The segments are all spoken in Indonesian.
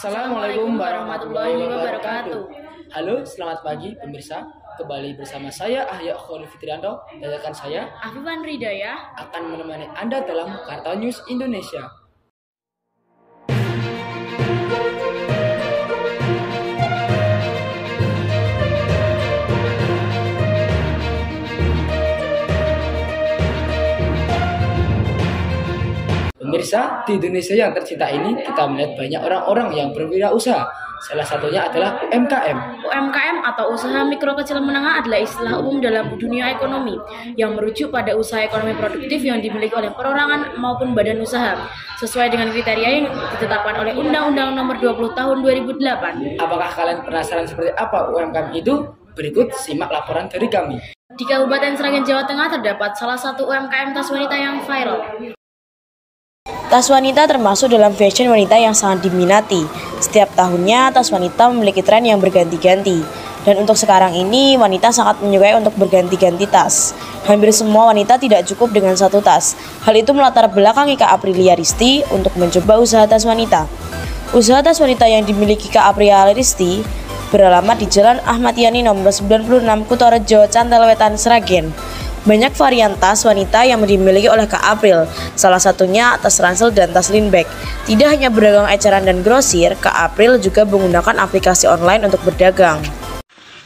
Assalamualaikum warahmatullahi wabarakatuh. Halo, selamat pagi pemirsa. Kembali bersama saya Ahya Kholi Fitrianto dan rekan saya Afifan Ridaya akan menemani Anda dalam Karta News Indonesia. Pemirsa, di Indonesia yang tercinta ini kita melihat banyak orang-orang yang berwirausaha. Salah satunya adalah UMKM. UMKM atau usaha mikro kecil menengah adalah istilah umum dalam dunia ekonomi yang merujuk pada usaha ekonomi produktif yang dimiliki oleh perorangan maupun badan usaha sesuai dengan kriteria yang ditetapkan oleh Undang-Undang Nomor 20 Tahun 2008. Apakah kalian penasaran seperti apa UMKM itu? Berikut simak laporan dari kami. Di Kabupaten Sragen, Jawa Tengah terdapat salah satu UMKM tas wanita yang viral. Tas wanita termasuk dalam fashion wanita yang sangat diminati. Setiap tahunnya tas wanita memiliki tren yang berganti-ganti. Dan untuk sekarang ini wanita sangat menyukai untuk berganti-ganti tas. Hampir semua wanita tidak cukup dengan satu tas. Hal itu melatar belakangi Kak Aprilia Risti untuk mencoba usaha tas wanita. Usaha tas wanita yang dimiliki Kak Aprilia Risti beralamat di Jalan Ahmad Yani nomor 96 Kutorejo, Cantel Wetan, Sragen. Banyak varian tas wanita yang dimiliki oleh Kak April, salah satunya tas ransel dan tas lean bag. Tidak hanya berdagang eceran dan grosir, Kak April juga menggunakan aplikasi online untuk berdagang.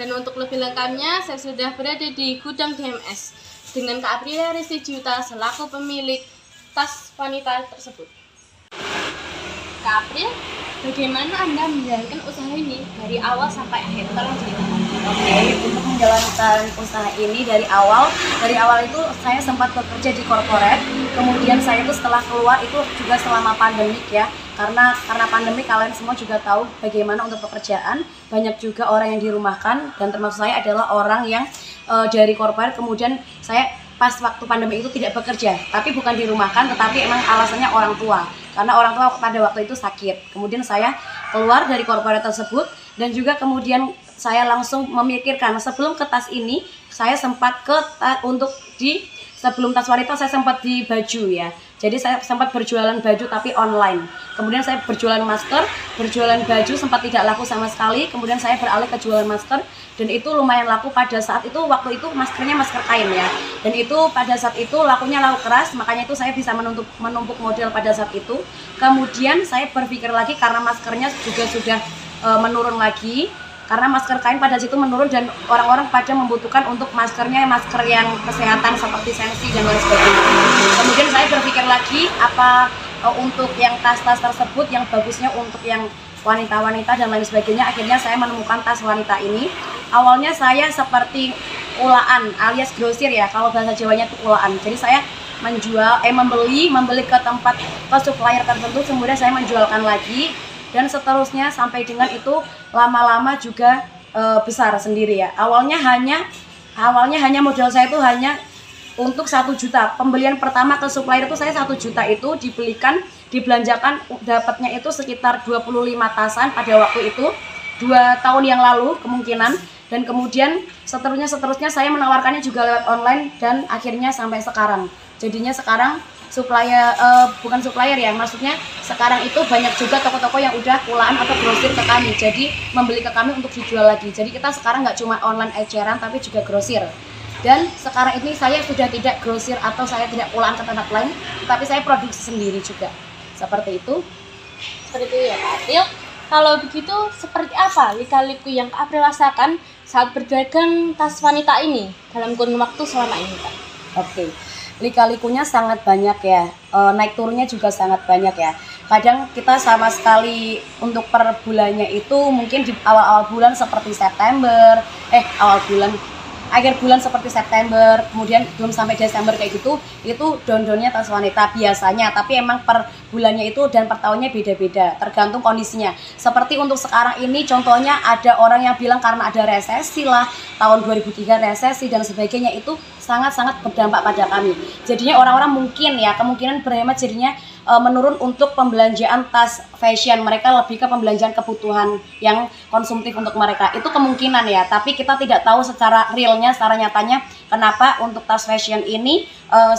Dan untuk lebih lengkapnya, saya sudah berada di gudang DMS dengan Kak Aprilia Risti Juta selaku pemilik tas wanita tersebut. Kak April, bagaimana Anda menjalankan usaha ini dari awal sampai akhir? Tolong ceritakan. Untuk menjalankan usaha ini dari awal itu saya sempat bekerja di korporat. Kemudian saya itu setelah keluar itu juga selama pandemik ya, karena pandemi kalian semua juga tahu bagaimana untuk pekerjaan, banyak juga orang yang dirumahkan dan termasuk saya adalah orang yang dari korporat. Kemudian saya pas waktu pandemi itu tidak bekerja, tapi bukan dirumahkan, tetapi emang alasannya orang tua, karena orang tua pada waktu itu sakit. Kemudian saya keluar dari korporat tersebut dan juga kemudian saya langsung memikirkan sebelum ke tas ini saya sempat sebelum tas wanita saya sempat di baju ya. Jadi saya sempat berjualan baju tapi online. Kemudian saya berjualan masker, berjualan baju sempat tidak laku sama sekali. Kemudian saya beralih ke jualan masker dan itu lumayan laku pada saat itu. Waktu itu maskernya masker kain ya. Dan itu pada saat itu lakunya laku keras, makanya itu saya bisa menumpuk model pada saat itu. Kemudian saya berpikir lagi karena maskernya juga sudah menurun lagi. Karena masker kain pada situ menurun dan orang-orang pada membutuhkan untuk masker yang kesehatan seperti sensi dan lain sebagainya. Kemudian saya berpikir lagi apa untuk yang tas-tas tersebut yang bagusnya untuk yang wanita-wanita dan lain sebagainya. Akhirnya saya menemukan tas wanita ini. Awalnya saya seperti ulaan alias grosir ya, kalau bahasa Jawanya itu ulaan. Jadi saya membeli ke tempat ke supplier tertentu, kemudian saya menjualkan lagi. Dan seterusnya sampai dengan itu lama-lama juga besar sendiri ya. Awalnya hanya modal saya itu hanya untuk 1 juta. Pembelian pertama ke supplier itu saya 1 juta itu dibelanjakan dapatnya itu sekitar 25 tasan pada waktu itu 2 tahun yang lalu kemungkinan. Dan kemudian seterusnya saya menawarkannya juga lewat online dan akhirnya sampai sekarang. Jadinya sekarang bukan supplier ya, maksudnya sekarang itu banyak juga toko-toko yang udah kulaan atau grosir ke kami, jadi membeli ke kami untuk dijual lagi. Jadi kita sekarang nggak cuma online eceran tapi juga grosir. Dan sekarang ini saya sudah tidak grosir atau saya tidak kulaan ke tempat lain, tapi saya produksi sendiri juga. Seperti itu. Seperti itu ya Kak April. Kalau begitu seperti apa lika-liku yang Kak April rasakan saat berdagang tas wanita ini dalam kurun waktu selama ini Kak? Oke. Lika-likunya sangat banyak ya, naik turunnya juga sangat banyak ya. Kadang kita sama sekali untuk per bulannya itu mungkin di awal-awal bulan seperti akhir bulan seperti September, kemudian belum sampai Desember kayak gitu, itu down-downnya tas wanita biasanya. Tapi emang per bulannya itu dan per tahunnya beda-beda, tergantung kondisinya. Seperti untuk sekarang ini contohnya ada orang yang bilang karena ada resesi lah, tahun 2003 resesi dan sebagainya, itu sangat-sangat berdampak pada kami. Jadinya orang-orang kemungkinan berhemat jadinya menurun untuk pembelanjaan tas fashion. Mereka lebih ke pembelanjaan kebutuhan yang konsumtif untuk mereka. Itu kemungkinan ya, tapi kita tidak tahu secara real realnya, secara nyatanya kenapa untuk tas fashion ini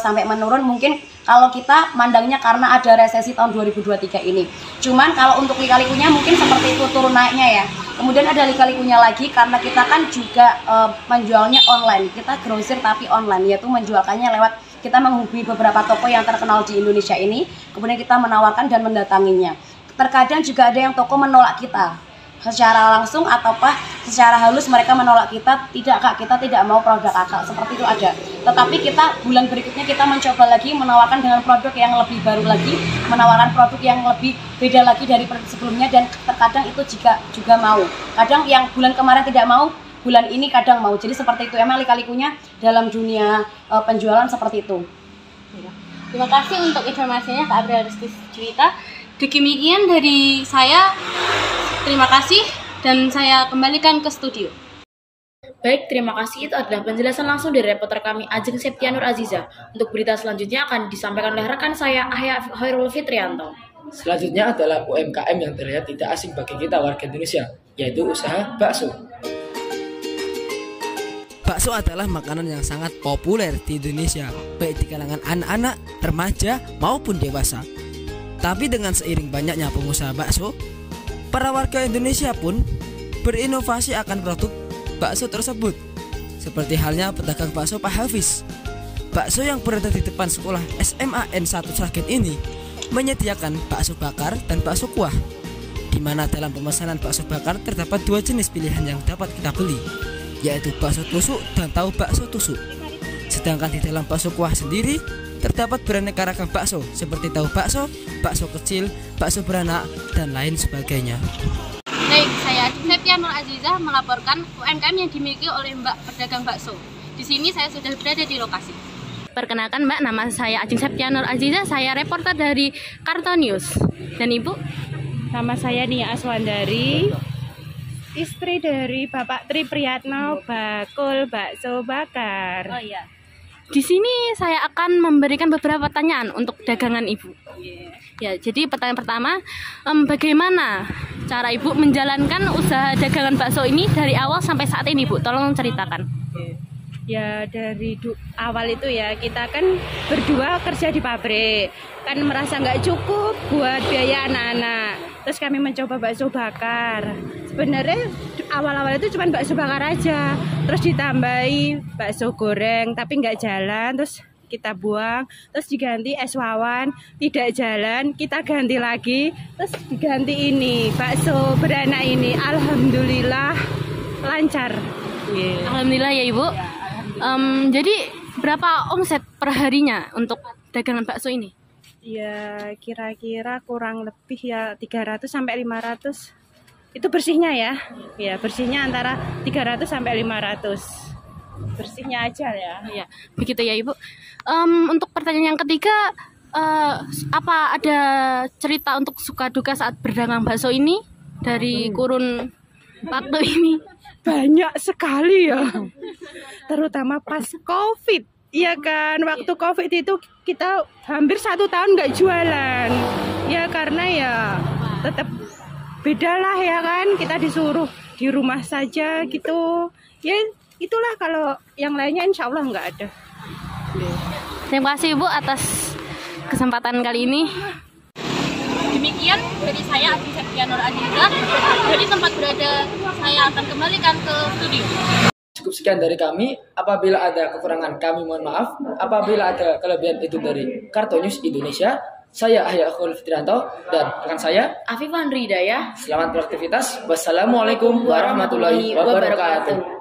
sampai menurun. Mungkin kalau kita mandangnya karena ada resesi tahun 2023 ini. Cuman kalau untuk lika-likunya mungkin seperti itu turun naiknya ya. Kemudian ada lika-likunya lagi karena kita kan juga menjualnya online. Kita grosir tapi online, yaitu menjualkannya lewat kita menghubungi beberapa toko yang terkenal di Indonesia ini, kemudian kita menawarkan dan mendatanginya. Terkadang juga ada yang toko menolak kita secara langsung ataupun secara halus, mereka menolak kita, tidak kak, kita tidak mau produk kakak, seperti itu ada. Tetapi kita bulan berikutnya kita mencoba lagi menawarkan dengan produk yang lebih baru lagi, menawarkan produk yang lebih beda lagi dari sebelumnya, dan terkadang itu juga mau. Kadang yang bulan kemarin tidak mau, bulan ini kadang mau. Jadi seperti itu, emang lika-likunya dalam dunia penjualan seperti itu. Terima kasih untuk informasinya Kak April Rizky Juwita. Demikian dari saya, terima kasih dan saya kembalikan ke studio. Baik, terima kasih. Itu adalah penjelasan langsung dari reporter kami Ajeng Septianur Aziza. Untuk berita selanjutnya akan disampaikan oleh rekan saya Ahya Khairul Fitrianto. Selanjutnya adalah UMKM yang terlihat tidak asing bagi kita warga Indonesia, yaitu usaha bakso. Bakso adalah makanan yang sangat populer di Indonesia, baik di kalangan anak-anak, remaja, maupun dewasa. Tapi dengan seiring banyaknya pengusaha bakso, para warga Indonesia pun berinovasi akan produk bakso tersebut. Seperti halnya pedagang bakso Pak Hafiz. Bakso yang berada di depan sekolah SMA N1 Sragen ini menyediakan bakso bakar dan bakso kuah, di mana dalam pemesanan bakso bakar terdapat 2 jenis pilihan yang dapat kita beli, yaitu bakso tusuk dan tahu bakso tusuk. Sedangkan di dalam bakso kuah sendiri terdapat beraneka ragam bakso seperti tahu bakso, bakso kecil, bakso beranak, dan lain sebagainya. Baik, saya Ajeng Septianur Aziza melaporkan UMKM yang dimiliki oleh Mbak pedagang bakso. Di sini saya sudah berada di lokasi. Perkenalkan Mbak, nama saya Ajeng Septianur Aziza, saya reporter dari Karto News. Dan Ibu? Nama saya Nia Aswandari, istri dari Bapak Tri Priyatno, bakul bakso bakar. Oh iya. Di sini saya akan memberikan beberapa pertanyaan untuk dagangan Ibu. Ya, jadi pertanyaan pertama, bagaimana cara Ibu menjalankan usaha dagangan bakso ini dari awal sampai saat ini, Bu? Tolong ceritakan. Ya, dari awal itu ya, kita kan berdua kerja di pabrik, kan merasa nggak cukup buat biaya anak-anak. Terus kami mencoba bakso bakar. Sebenarnya awal-awal itu cuma bakso bakar aja, terus ditambahi bakso goreng, tapi nggak jalan, terus kita buang, terus diganti es wawan, tidak jalan, kita ganti lagi, terus diganti ini bakso beranak ini. Alhamdulillah lancar. Alhamdulillah ya Ibu. Jadi berapa omset per harinya untuk dagangan bakso ini? Ya kira-kira kurang lebih ya 300 sampai 500. Itu bersihnya ya. Ya, bersihnya antara 300 sampai 500. Bersihnya aja ya. Iya, begitu ya Ibu. Untuk pertanyaan yang ketiga, apa ada cerita untuk suka duka saat berdagang bakso ini dari kurun waktu ini? Banyak sekali ya. Terutama pas COVID. Iya kan, waktu COVID itu kita hampir 1 tahun nggak jualan. Ya karena ya tetap bedalah ya kan, kita disuruh di rumah saja gitu. Ya itulah, kalau yang lainnya insya Allah nggak ada. Terima kasih Ibu atas kesempatan kali ini. Demikian dari saya Ajeng Septianur Aziza. Jadi tempat berada saya akan kembalikan ke studio. Cukup sekian dari kami. Apabila ada kekurangan kami mohon maaf. Apabila ada kelebihan itu dari Karto News Indonesia. Saya Ahya Khairul Fitrianto dan rekan saya Afifah Hidayah. Selamat beraktivitas. Wassalamualaikum warahmatullahi wabarakatuh.